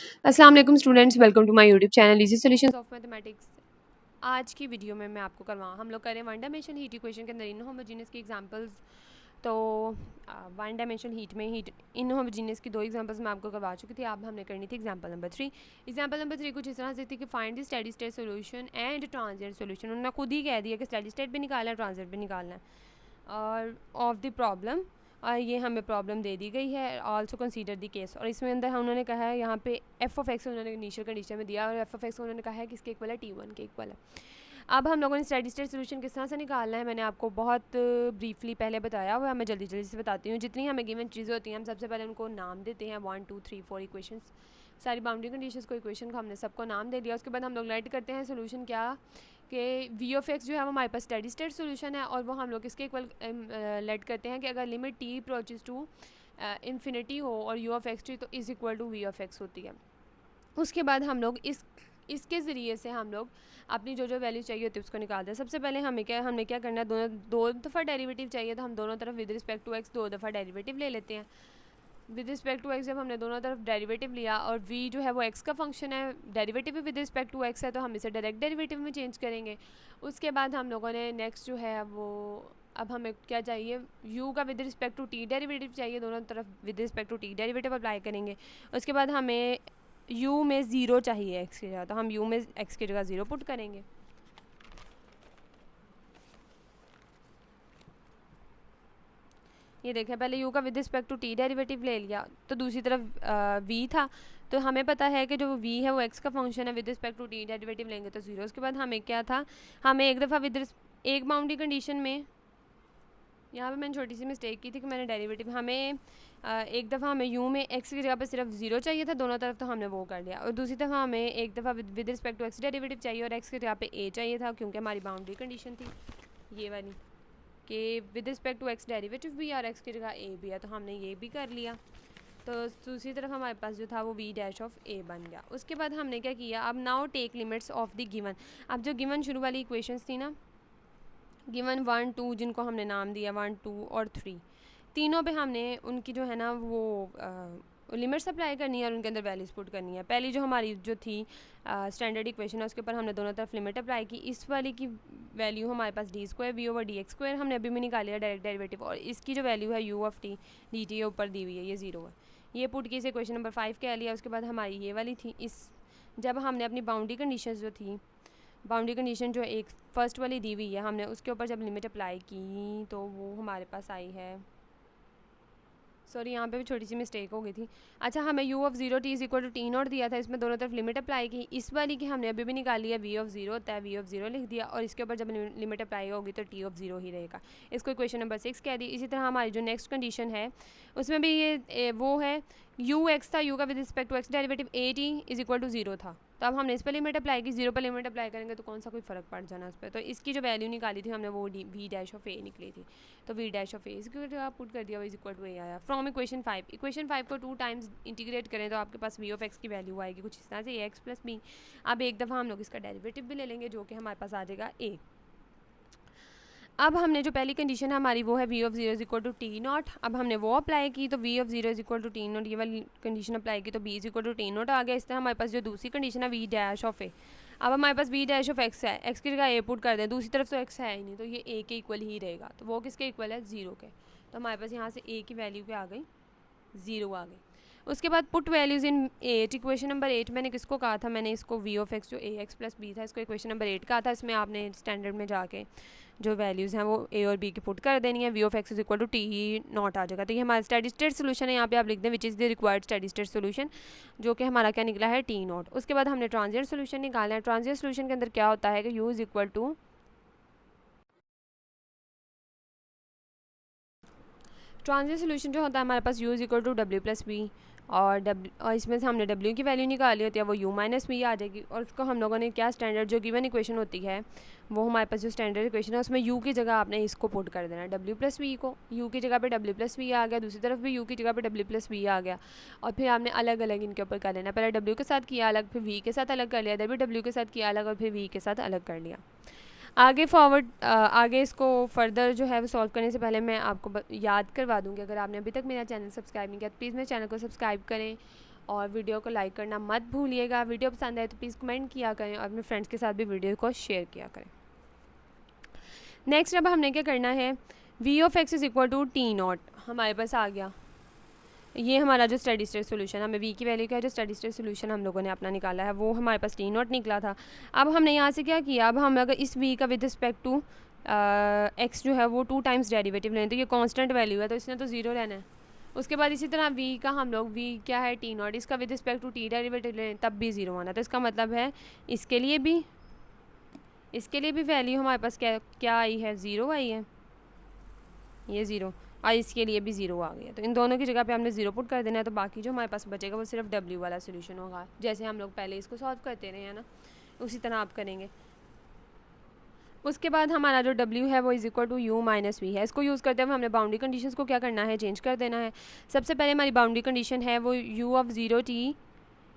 अस्सलाम वालेकुम students, welcome to my YouTube channel easy solutions of mathematics. आज की वीडियो में मैं आपको हम लोग करें वन डायमेंशन हीट इक्वेशन के अंदर इनहोमोजेनियस की एग्जांपल्स। तो वन डायमेंशन हीट में हीट इनहोमोजेनियस की दो एग्जांपल्स मैं आपको करवा चुकी थी। अब हमने करनी थी एग्जांपल नंबर 3। एग्जांपल नंबर 3 कुछ इस तरह से थी कि find the steady state solution and transient solution. उन्होंने खुद ही कह दिया कि स्टेडी स्टेट भी निकालना है, ट्रांजिएंट भी निकालना है और ऑफ द प्रॉब्लम। और ये हमें प्रॉब्लम दे दी गई है, आल्सो कंसीडर द केस। और इसमें अंदर उन्होंने कहा है यहाँ पे एफ ऑफ एक्स उन्होंने इनिशियल कंडीशन में दिया और एफ ऑफ एक्स उन्होंने कहा है कि इसके इक्वल है T1 के इक्वल है। अब हम लोगों ने स्टेडी स्टेट सोल्यूशन किस तरह से निकालना है मैंने आपको बहुत ब्रीफली पहले बताया हुआ है। मैं जल्दी जल्दी से बताती हूँ। जितनी हमें गिवन चीज़ें होती हैं हम सबसे पहले उनको नाम देते हैं, 1 2 3 4 इक्वेशंस, सारी बाउंड्री कंडीशंस को इक्वेशन को हमने सबको नाम दे दिया। उसके बाद हम लोग लाइट करते हैं सोल्यूशन क्या कि वी ऑफ एक्स जो है वो हमारे पास स्टेडी स्टेट सोल्यूशन है और वो हम लोग इसके इक्वल लेट करते हैं कि अगर limit t approaches to infinity हो और यू ऑफ एक्स टी तो is equal to v of x होती है। उसके बाद हम लोग इसके ज़रिए से हम लोग अपनी जो वैल्यू चाहिए होती है उसको निकालते हैं। सबसे पहले हमने क्या करना है, दो दफ़ा डेरिवेटिव चाहिए तो हम दोनों तरफ विद रिस्पेक्ट टू एक्स दो दफ़ा डेरिवेटिव ले लेते हैं। विद रिस्पेक्ट टू एक्स जब हमने दोनों तरफ डेरिवेटिव लिया और v जो है वो x का फंक्शन है, डेरिवेटिव भी विद रिस्पेक्ट टू x है तो हम इसे डायरेक्ट डेरिवेटिव में चेंज करेंगे। उसके बाद हम लोगों ने नेक्स्ट जो है वो अब हमें क्या चाहिए, u का with respect to t derivative चाहिए, दोनों तरफ with respect to t derivative apply करेंगे। उसके बाद हमें u में ज़ीरो चाहिए x की जगह, तो हम u में x की जगह ज़ीरो पुट करेंगे। ये देखें, पहले u का with respect to t derivative ले लिया तो दूसरी तरफ v था, तो हमें पता है कि जो v है वो x का फंक्शन है, with respect to t derivative लेंगे तो ज़ीरो। उसके बाद हमें क्या था, हमें एक दफ़ा एक बाउंड्री कंडीशन में, यहाँ पे मैंने छोटी सी मिस्टेक की थी कि मैंने डेरिवेटिव हमें एक दफ़ा हमें u में x की जगह पर सिर्फ ज़ीरो चाहिए था दोनों तरफ, तो हमने वो कर लिया। और दूसरी दफ़ा हमें एक दफ़ा with respect to x derivative चाहिए और x की जगह पे a चाहिए था, क्योंकि हमारी बाउंड्री कंडीशन थी ये वाली कि with respect to x derivative भी और एक्स की जगह ए भी है, तो हमने ये भी कर लिया। तो दूसरी तरफ हमारे पास जो था वो वी डैश ऑफ ए बन गया। उसके बाद हमने क्या किया, अब now take limits of the given. अब जो गिवन शुरू वाली इक्वेशंस थी ना, गिवन 1 2 जिनको हमने नाम दिया 1 2 और 3, तीनों पे हमने उनकी जो है ना वो लिमिट्स अप्लाई करनी है और उनके अंदर वैल्यूज पुट करनी है। पहली जो हमारी जो थी स्टैंडर्ड इक्वेशन है उसके ऊपर हमने दोनों तरफ लिमिट अप्लाई की। इस वाली की वैल्यू हमारे पास d square v over d x square हमने अभी भी निकाल लिया डायरेक्ट डेरिवेटिव, और इसकी जो वैल्यू है you of T D T ऊपर दी हुई है, ये ज़ीरो है। ये पुट की इसे क्वेश्चन नंबर 5 कह लिया। उसके बाद हमारी ये वाली थी, इस जब हमने अपनी बाउंड्री कंडीशन जो थी, बाउंड्री कंडीशन जो एक फर्स्ट वाली दी हुई है, हमने उसके ऊपर जब लिमिट अप्लाई की तो वो हमारे पास आई है, सॉरी यहाँ पे भी छोटी सी मिस्टेक हो गई थी। अच्छा, हमें u of zero t is equal to t naught दिया था, इसमें दोनों तरफ लिमिट अप्लाई की। इस वाली की हमने अभी भी निकाल लिया, v ऑफ ज़ीरो होता है, v ऑफ ज़ीरो लिख दिया और इसके ऊपर जब लिमिट अप्लाई होगी तो t ऑफ ज़ीरो ही रहेगा। इसको क्वेश्चन नंबर 6 कह दी। इसी तरह हमारी जो नेक्स्ट कंडीशन है उसमें भी ये वो है, u एक्स था, u का with respect to x derivative a t is equal to zero था, तो अब हमने इस पर लिमिट अप्लाई की, ज़ीरो पर लिमिट अप्लाई करेंगे तो कौन सा कोई फ़र्क पड़ जाना उस पर। तो इसकी जो वैल्यू निकाली थी हमने वो वी डैश ऑफ ए निकली थी, तो वी डैश ऑफ ए इसकी जगह पुट कर दिया, इज इक्वल टू ए आया फ्रॉम इक्वेशन 5। इक्वेशन 5 को 2 टाइम्स इंटीग्रेट करें तो आपके पास वी ऑफ एक्स की वैल्यू आएगी कुछ इस तरह से, ए एक्स प्लस बी। अब एक दफ़ा हम लोग इसका डेरिवेटिव भी ले लेंगे जो कि हमारे पास आ जाएगा ए। अब हमने जो पहली कंडीशन है हमारी वो है v of zero is equal to t naught. अब हमने वो अप्लाई की तो v of zero is equal to t naught, ये वाली कंडीशन अप्लाई की तो b is equal to t naught आ गया। इस तरह हमारे पास जो दूसरी कंडीशन है वी डैश ऑफ ए, अब हमारे पास वी डैश ऑफ एक्स है, एक्स की जगह ए पुट कर दें, दूसरी तरफ तो एक्स है ही नहीं तो ये ए के इक्वल ही रहेगा, तो वो किसके इक्वल है, ज़ीरो के। तो हमारे पास यहाँ से ए की वैल्यू क्या आ गई, ज़ीरो आ गई। उसके बाद पुट वैल्यूज़ इन 8। इक्वेशन नंबर 8 मैंने किसको कहा था, मैंने इसको वी ऑफ एक्स जो ए एक्स प्लस बी था इसको इक्वेशन नंबर 8 कहा था। इसमें आपने स्टैंडर्ड में जाके जो वैल्यूज़ हैं वो ए और बी की पुट कर देनी है, v of x is equal to t naught आ जाएगा। तो ये हमारा स्टेडी स्टेट सोल्यूशन है, यहाँ पे आप लिख दें which is the required steady state solution, जो कि हमारा क्या निकला है, टी नॉट। उसके बाद हमने ट्रांजिएंट सोल्यूशन निकालना है। ट्रांजिएंट सोल्यूशन के अंदर क्या होता है कि u is equal to, transient solution जो होता है हमारे पास यू इज इक्वल टू डब्ल्यू प्लस बी, और इसमें से हमने w की वैल्यू निकाली होती है वो u माइनस बी आ जाएगी। और उसको हम लोगों ने क्या स्टैंडर्ड जो गिवन इक्वेशन होती है वो हमारे पास जो स्टैंडर्ड इक्वेशन है उसमें u की जगह आपने इसको पुट कर देना है, w प्लस बी को, u की जगह पे w प्लस बी आ गया, दूसरी तरफ भी u की जगह पे w प्लस बी आ गया, और फिर आपने अलग अलग इनके ऊपर कर लेना। पहले w के साथ किया अलग, फिर v के साथ अलग कर लिया, इधर भी w के साथ किया अलग और फिर v के साथ अलग कर लिया। आगे फॉरवर्ड आगे इसको फर्दर जो है वो सॉल्व करने से पहले मैं आपको याद करवा दूँगी, अगर आपने अभी तक मेरा चैनल सब्सक्राइब नहीं किया तो प्लीज़ मेरे चैनल को सब्सक्राइब करें और वीडियो को लाइक करना मत भूलिएगा। वीडियो पसंद आए तो प्लीज़ कमेंट किया करें और अपने फ्रेंड्स के साथ भी वीडियो को शेयर किया करें। नेक्स्ट अब हमने क्या करना है, v of x is equal to t naught हमारे पास आ गया। ये हमारा जो स्टडी स्टेट सोल्यूशन, हमें v की वैल्यू का जो स्टडी स्टेट सोल्यूशन हम लोगों ने अपना निकाला है वो हमारे पास टी नॉट निकला था। अब हमने यहाँ से क्या किया, अब हम अगर इस v का विद रिस्पेक्ट टू x जो है वो 2 टाइम्स डेरिवेटिव लें तो ये कांस्टेंट वैल्यू है तो इसने तो ज़ीरो रहना है। उसके बाद इसी तरह v का हम लोग v क्या है टी नॉट, इसका with respect to t derivative लें तब भी ज़ीरो आना। तो इसका मतलब है इसके लिए भी वैल्यू हमारे पास क्या आई है, ज़ीरो आई है, ये ज़ीरो, और इसके लिए भी ज़ीरो आ गया। तो इन दोनों की जगह पे हमने ज़ीरो पुट कर देना है। तो बाकी जो हमारे पास बचेगा वो सिर्फ w वाला सोल्यूशन होगा, जैसे हम लोग पहले इसको सॉल्व करते रहे हैं ना, उसी तरह आप करेंगे। उसके बाद हमारा जो w है वो is equal to u minus v है। इसको यूज़ करते हुए हमने बाउंड्री कंडीशंस को क्या करना है, चेंज कर देना है। सबसे पहले हमारी बाउंड्री कंडीशन है वो u of 0t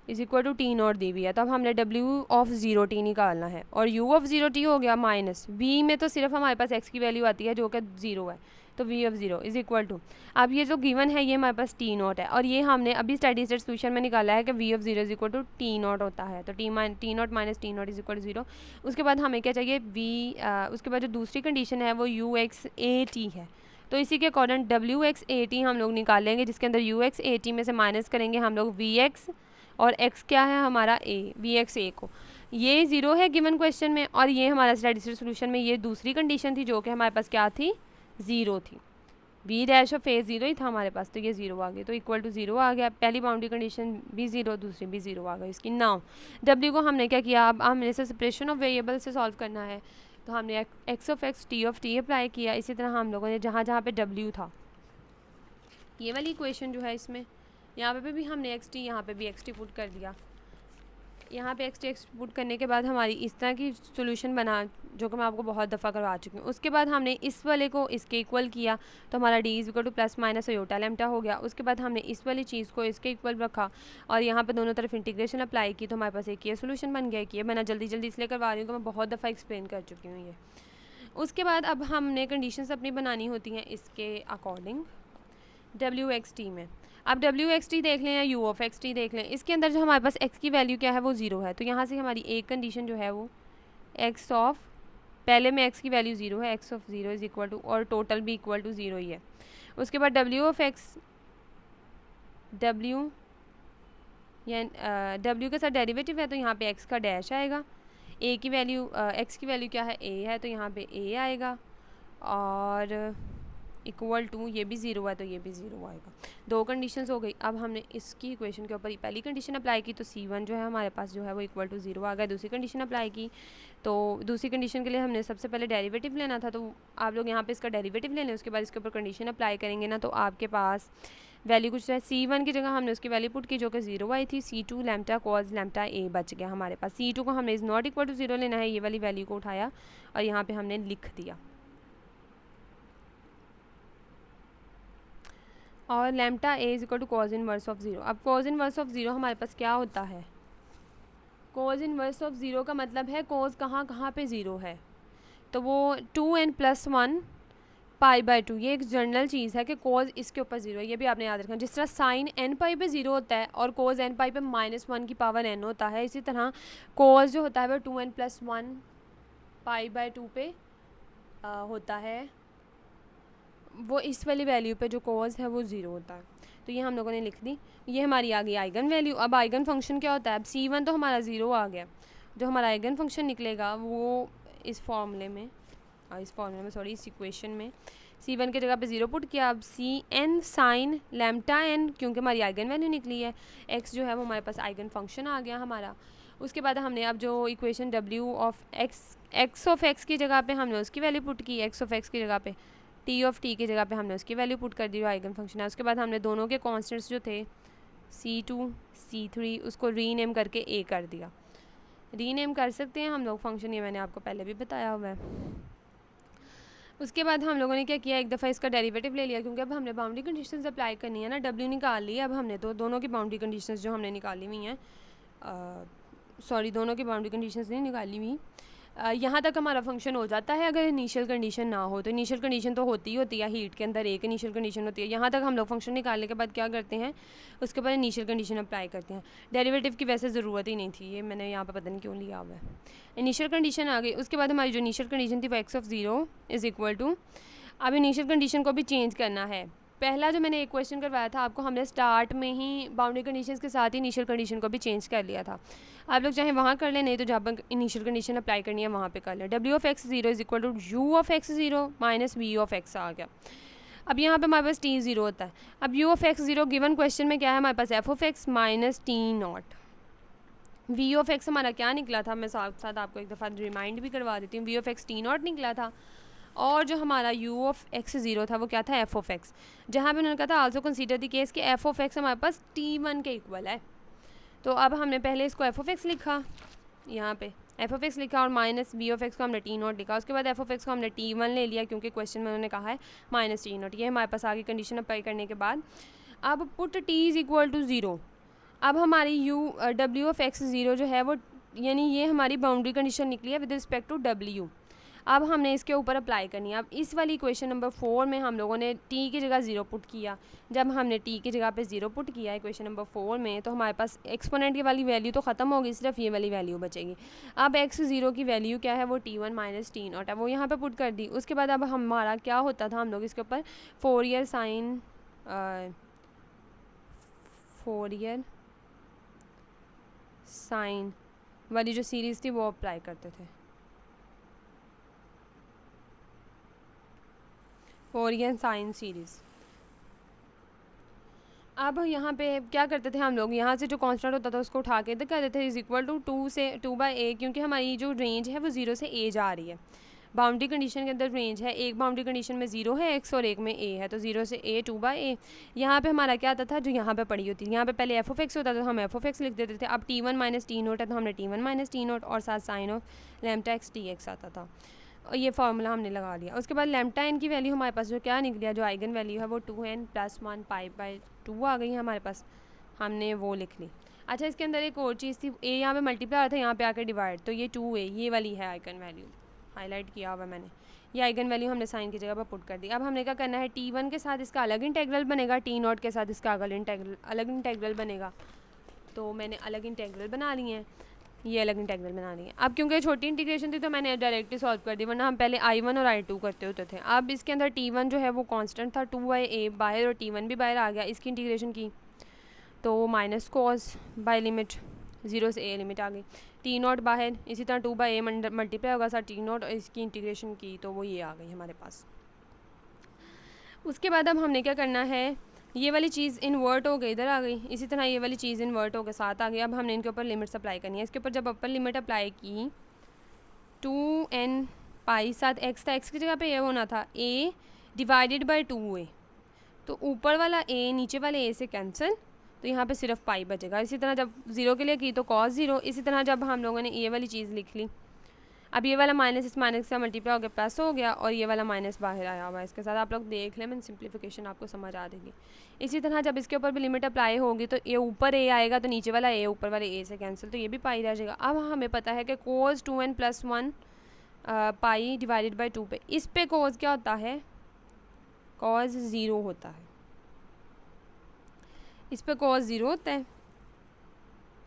is equal to t naught दी हुई है। तो अब हमने w ऑफ 0t निकालना है और u ऑफ 0t हो गया माइनस v में तो सिर्फ हमारे पास x की वैल्यू आती है जो कि 0 है, तो v of 0 is equal to, अब ये जो गिवन है ये हमारे पास टी नॉट है और ये हमने अभी स्टडी स्टेट सोल्यूशन में निकाला है कि v of 0 is equal to t naught होता है। तो t naught minus t naught is equal to 0। उसके बाद हमें क्या चाहिए, उसके बाद जो दूसरी कंडीशन है वो u x a t है। तो इसी के according w x a t हम लोग निकालेंगे, जिसके अंदर u x a t में से माइनस करेंगे हम लोग v x, और x क्या है हमारा a, v x a को, ये ज़ीरो है गिवन क्वेश्चन में और ये हमारा स्टडी स्टेट सोल्यूशन में ये दूसरी कंडीशन थी जो कि हमारे पास क्या थी, ज़ीरो थी। v dash of a zero ही था हमारे पास, तो ये ज़ीरो आ गया, तो इक्वल टू ज़ीरो आ गया। पहली बाउंड्री कंडीशन भी ज़ीरो, दूसरी भी ज़ीरो आ गई इसकी। नाउ w को हमने क्या किया, अब हमने इसे सेपरेशन ऑफ वेरिएबल से सॉल्व करना है, तो हमने x of x t of t apply किया। इसी तरह हम लोगों ने जहाँ जहाँ पे w था, ये वाली इक्वेशन जो है इसमें यहाँ पे भी हमने x t, यहाँ पे भी x t पुट कर दिया। यहाँ पे x पुट करने के बाद हमारी इस तरह की सोल्यूशन बना जो कि मैं आपको बहुत दफ़ा करवा चुकी हूँ। उसके बाद हमने इस वाले को इसके इक्वल किया तो हमारा d is equal two plus minus iota lambda हो गया। उसके बाद हमने इस वाली चीज़ को इसके इक्वल रखा और यहाँ पे दोनों तरफ इंटीग्रेशन अप्लाई की तो हमारे पास एक ये सोल्यूशन बन गया। कि मैं जल्दी जल्दी इसलिए करवा रही हूँ कि मैं बहुत दफ़ा एक्सप्लेन कर चुकी हूँ ये। उसके बाद अब हमने कंडीशंस अपनी बनानी होती हैं इसके अकॉर्डिंग डब्ल्यू एक्स टी में। अब डब्ल्यू एक्स टी देख लें या यू ऑफ एक्स टी देख लें, इसके अंदर जो हमारे पास एक्स की वैल्यू क्या है वो ज़ीरो है। तो यहाँ से हमारी एक कंडीशन जो है वो एक्स ऑफ, पहले में एक्स की वैल्यू ज़ीरो है, x of 0 is equal to, और टोटल भी इक्वल टू 0 ही है। उसके बाद डब्ल्यू ऑफ एक्स, डब्ल्यू या डब्ल्यू के साथ डेरिवेटिव है तो यहाँ पे एक्स का डैश आएगा। ए की वैल्यू, एक्स की वैल्यू क्या है, ए है, तो यहाँ पे ए आएगा, और इक्वल टू ये भी ज़ीरो है तो ये भी ज़ीरो आएगा। दो कंडीशंस हो गई। अब हमने इसकी इक्वेशन के ऊपर पहली कंडीशन अप्लाई की तो C1 जो है हमारे पास जो है वो इक्वल टू 0 आ गया। दूसरी कंडीशन अप्लाई की तो दूसरी कंडीशन के लिए हमने सबसे पहले डेरिवेटिव लेना था, तो आप लोग यहाँ पे इसका डेरिवेटिव ले लें, उसके बाद इसके ऊपर कंडीशन अप्लाई करेंगे ना तो आपके पास वैल्यू कुछ है। C1 की जगह हमने उसकी वैल्यू पुट की जो कि 0 आई थी। C2 लैम्डा कॉज लैम्डा ए बच गया हमारे पास। C2 को हमने इज़ नॉट इक्वल टू 0 लेना है, ये वाली वैल्यू को उठाया और यहाँ पर हमने लिख दिया, और lambda a is equal to cos inverse of 0। अब कॉज इनवर्स ऑफ 0 हमारे पास क्या होता है, कॉज इनवर्स ऑफ 0 का मतलब है कॉज कहाँ कहाँ पे 0 है, तो वो 2n+1 π/2, ये एक जनरल चीज़ है कि कॉज इसके ऊपर 0 है। ये भी आपने याद रखना, जिस तरह साइन n पाई पे 0 होता है और कॉज n पाई पे -1 की पावर n होता है, इसी तरह कॉज जो होता है वो 2n+1 π/2 पे होता है, वो इस वाली वैल्यू पे जो कॉज है वो 0 होता है। तो ये हम लोगों ने लिख दी। ये हमारी आ गई आइगन वैल्यू। अब आइगन फंक्शन क्या होता है, अब C1 तो हमारा 0 आ गया, जो हमारा आइगन फंक्शन निकलेगा वो इस फॉर्मूले में इस इक्वेशन में C1 की जगह पे 0 पुट किया। अब Cn साइन लैम्डा n, क्योंकि हमारी आइगन वैल्यू निकली है, x जो है वो हमारे पास आइगन फंक्शन आ गया हमारा। उसके बाद हमने अब जो equation w of x of x की जगह पे हमने उसकी वैल्यू पुट की, x ऑफ x की जगह पे t ऑफ t की जगह पे हमने उसकी वैल्यू पुट कर दी जो आइगन फंक्शन है। उसके बाद हमने दोनों के कॉन्स्टेंट्स जो थे C2 C3 उसको रीनेम करके a कर दिया। रीनेम कर सकते हैं हम लोग फंक्शन, ये मैंने आपको पहले भी बताया हुआ है। उसके बाद हम लोगों ने क्या किया, एक दफ़ा इसका डेरिवेटिव ले लिया, क्योंकि अब हमने बाउंड्री कंडीशंस अप्लाई करनी है ना, w निकाल ली। अब हमने तो दोनों की बाउंड्री कंडीशंस जो हमने निकाली हुई हैं, दोनों की बाउंड्री कंडीशंस नहीं निकाली हुई, यहाँ तक हमारा फंक्शन हो जाता है अगर इनिशियल कंडीशन ना हो। तो इनिशियल कंडीशन तो होती ही होती है, हीट के अंदर एक इनिशियल कंडीशन होती है। यहाँ तक हम लोग फंक्शन निकालने के बाद क्या करते हैं, उसके ऊपर इनिशियल कंडीशन अप्लाई करते हैं। डेरिवेटिव की वैसे ज़रूरत ही नहीं थी, ये मैंने यहाँ पर पता नहीं क्यों लिया हुआ है। इनिशियल कंडीशन आ गई, उसके बाद हमारी जो इनिशियल कंडीशन थी वो x of 0 is equal to, अब इनिशियल कंडीशन को भी चेंज करना है। पहला जो मैंने एक क्वेश्चन करवाया था आपको, हमने स्टार्ट में ही बाउंड्री कंडीशंस के साथ ही इनिशियल कंडीशन को भी चेंज कर लिया था। आप लोग चाहे वहाँ कर लें, नहीं तो जहाँ पर इनिशियल कंडीशन अप्लाई करनी है वहाँ पे कर लें। w of x 0 is equal to u of x 0 minus v of x आ गया। अब यहाँ पे हमारे पास t 0 होता है। अब u of x 0 given question में क्या है हमारे पास, f of x minus t not. v of x हमारा क्या निकला था, मैं साथ साथ आपको एक दफ़ा रिमाइंड भी करवा देती हूँ। v of x t not निकला था, और जो हमारा u ऑफ x 0 था वो क्या था, f ऑफ x। जहाँ पे उन्होंने कहा था आल्सो कंसीडर द केस कि f ऑफ x हमारे पास t1 के इक्वल है। तो अब हमने पहले इसको f ऑफ x लिखा, यहाँ पे f ऑफ x लिखा, और माइनस v ऑफ x को हमने t नॉट लिखा। उसके बाद f ऑफ x को हमने t1 ले लिया, क्योंकि क्वेश्चन में उन्होंने कहा है माइनस t नॉट। ये हमारे पास आगे कंडीशन अप्लाई करने के बाद अब put t is equal to 0। अब हमारी w ऑफ x 0 जो है वो, यानी ये हमारी बाउंड्री कंडीशन निकली है विद रिस्पेक्ट टू w। अब हमने इसके ऊपर अप्लाई करनी है। अब इस वाली इक्वेशन नंबर 4 में हम लोगों ने t की जगह 0 पुट किया। जब हमने t की जगह पे 0 पुट किया इक्वेशन नंबर 4 में, तो हमारे पास एक्सपोनेंट की वाली वैल्यू तो ख़त्म होगी, सिर्फ ये वाली वैल्यू बचेगी। अब x 0 की वैल्यू क्या है, वो t1 माइनस t नॉट है, वो यहाँ पे पुट कर दी। उसके बाद अब हमारा क्या होता था, हम लोग इसके ऊपर फोरियर साइन वाली जो सीरीज़ थी वो अप्लाई करते थे। Fourier sine series. अब यहाँ पे क्या करते थे हम लोग, यहाँ से जो कांस्टेंट होता था उसको उठा के इधर कर देते थे, इज़ इक्वल टू 2/a, क्योंकि हमारी जो रेंज है वो 0 से a जा रही है। बाउंड्री कंडीशन के अंदर रेंज है, एक बाउंड्री कंडीशन में 0 है x और एक में a है, तो 0 से a 2/a। यहाँ पे हमारा क्या आता था, जो यहाँ पे पड़ी होती थी, यहाँ पे पहले f ऑफ x होता था तो हम f ऑफ x लिख देते थे। अब t1 माइनस t नोट है तो हमने t1 माइनस t नोट और साथ sine of lambda x dx आता था, और ये फार्मूला हमने लगा लिया। उसके बाद लैम्डा n की वैल्यू हमारे पास जो क्या निकली, जो आइगन वैल्यू है वो 2n + 1 π/2 आ गई है हमारे पास, हमने वो लिख ली। अच्छा, इसके अंदर एक और चीज़ थी, a यहाँ पे मल्टीप्लाई था, यहाँ पे आकर डिवाइड, तो ये 2a ये वाली है आइगन वैल्यू, हाईलाइट किया हुआ मैंने। ये आइगन वैल्यू हमने साइन की जगह पर पुट कर दी। अब हमने क्या करना है, t1 के साथ इसका अलग इंटेग्रल बनेगा, t नॉट के साथ इसका अलग इंटेग्रल बनेगा। तो मैंने अलग इंटेग्रल बना लिए हैं, ये अलग इंटेग्रल बना लिए। अब क्योंकि छोटी इंटीग्रेशन थी तो मैंने डायरेक्टली सॉल्व कर दी, वरना हम पहले I1 और I2 करते होते थे। अब इसके अंदर t1 जो है वो कांस्टेंट था 2/a बाहर, और t1 भी बाहर आ गया। इसकी इंटीग्रेशन की तो माइनस कॉस बाय लिमिट 0 से a लिमिट आ गई, t नॉट बाहर, इसी तरह 2/a मल्टीप्लाई होगा साथ t नॉट, और इसकी इंटीग्रेशन की तो वो ये आ गई हमारे पास। उसके बाद अब हमने क्या करना है, ये वाली चीज़ इन्वर्ट हो गई, इधर आ गई, इसी तरह ये वाली चीज़ इन्वर्ट हो के साथ आ गई। अब हमने इनके ऊपर लिमिट्स अप्लाई करनी है। इसके ऊपर जब अपर लिमिट अप्लाई की 2n पाई साथ x था, x की जगह पे ये होना था a डिवाइडेड बाई 2a, तो ऊपर वाला a नीचे वाले a से कैंसिल, तो यहाँ पे सिर्फ पाई बचेगा। इसी तरह जब 0 के लिए की तो cos 0, इसी तरह जब हम लोगों ने ये वाली चीज़ लिख ली, अब ये वाला माइनस इस माइनस का मल्टीप्लाई हो गया प्लस हो गया, और ये वाला माइनस बाहर आया हुआ है। इसके साथ आप लोग देख लें, मैंने सिंप्लीफिकेशन आपको समझ आ देगी। इसी तरह जब इसके ऊपर भी लिमिट अप्लाई होगी तो ये ऊपर a आएगा, तो नीचे वाला a ऊपर वाले a से कैंसिल, तो ये भी पाई रह जाएगा। अब हमें पता है कि कोस 2n + 1 पाई डिवाइडेड बाई 2 पे, इस पे कोस क्या होता है, कॉस 0 होता है, इस पे कॉस 0 होता है,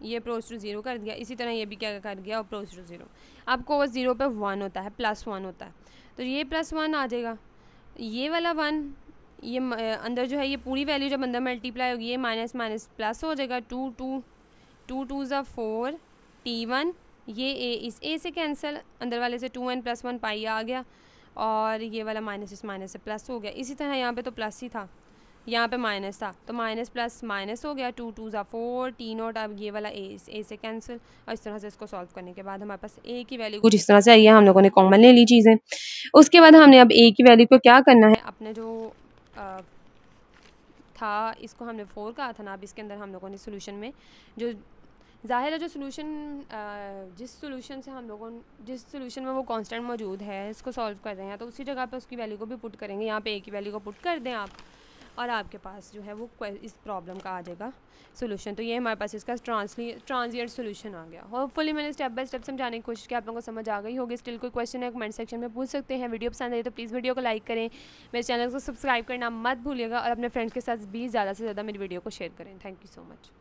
ये अप्रोच टू 0 कर दिया। इसी तरह ये भी क्या कर गया, अप्रोच टू 0। अब कोस 0 पे 1 होता है, +1 होता है, तो ये +1 आ जाएगा, ये वाला 1, ये अंदर जो है ये पूरी वैल्यू जब अंदर मल्टीप्लाई होगी ये माइनस माइनस प्लस हो जाएगा, 2 2 ज़ा 4 t1, ये a इस a से कैंसिल, अंदर वाले से 2n + 1 पाई आ गया, और ये वाला माइनस इस माइनस से प्लस हो गया। इसी तरह यहाँ पे तो प्लस ही था, यहाँ पे माइनस था, तो माइनस प्लस माइनस हो गया, 2 2 ज़ा 4 t नॉट, अब ये वाला a से कैंसिल, और इस तरह से इसको सॉल्व करने के बाद हमारे पास a की वैल्यू कुछ इस तरह से आई है। हम लोगों ने कॉमन ले ली चीज़ें। उसके बाद हमने अब a की वैल्यू को क्या करना है, अपने जो था इसको हमने 4 कहा था ना, अब इसके अंदर हम लोगों ने सोल्यूशन में जो ज़ाहिर है जो सोल्यूशन जिस सोल्यूशन में वो कांस्टेंट मौजूद है इसको सॉल्व कर रहे हैं, तो उसी जगह पे उसकी वैल्यू को भी पुट करेंगे। यहाँ पे a की वैल्यू को पुट कर दें आप, और आपके पास जो है वो इस प्रॉब्लम का आ जाएगा सोल्यूशन। तो ये हमारे पास इसका ट्रांजिएंट सोल्यूशन आ गया। होपफुली मैंने स्टेप बाय स्टेप समझाने की कोशिश की, आप लोगों को समझ आ गई होगी। स्टिल कोई क्वेश्चन है कमेंट सेक्शन में पूछ सकते हैं। वीडियो पसंद आई तो प्लीज़ वीडियो को लाइक करें, मेरे चैनल को सब्सक्राइब करना मत भूलिएगा और अपने फ्रेंड्स के साथ भी ज़्यादा से ज़्यादा मेरी वीडियो को शेयर करें। Thank you so much.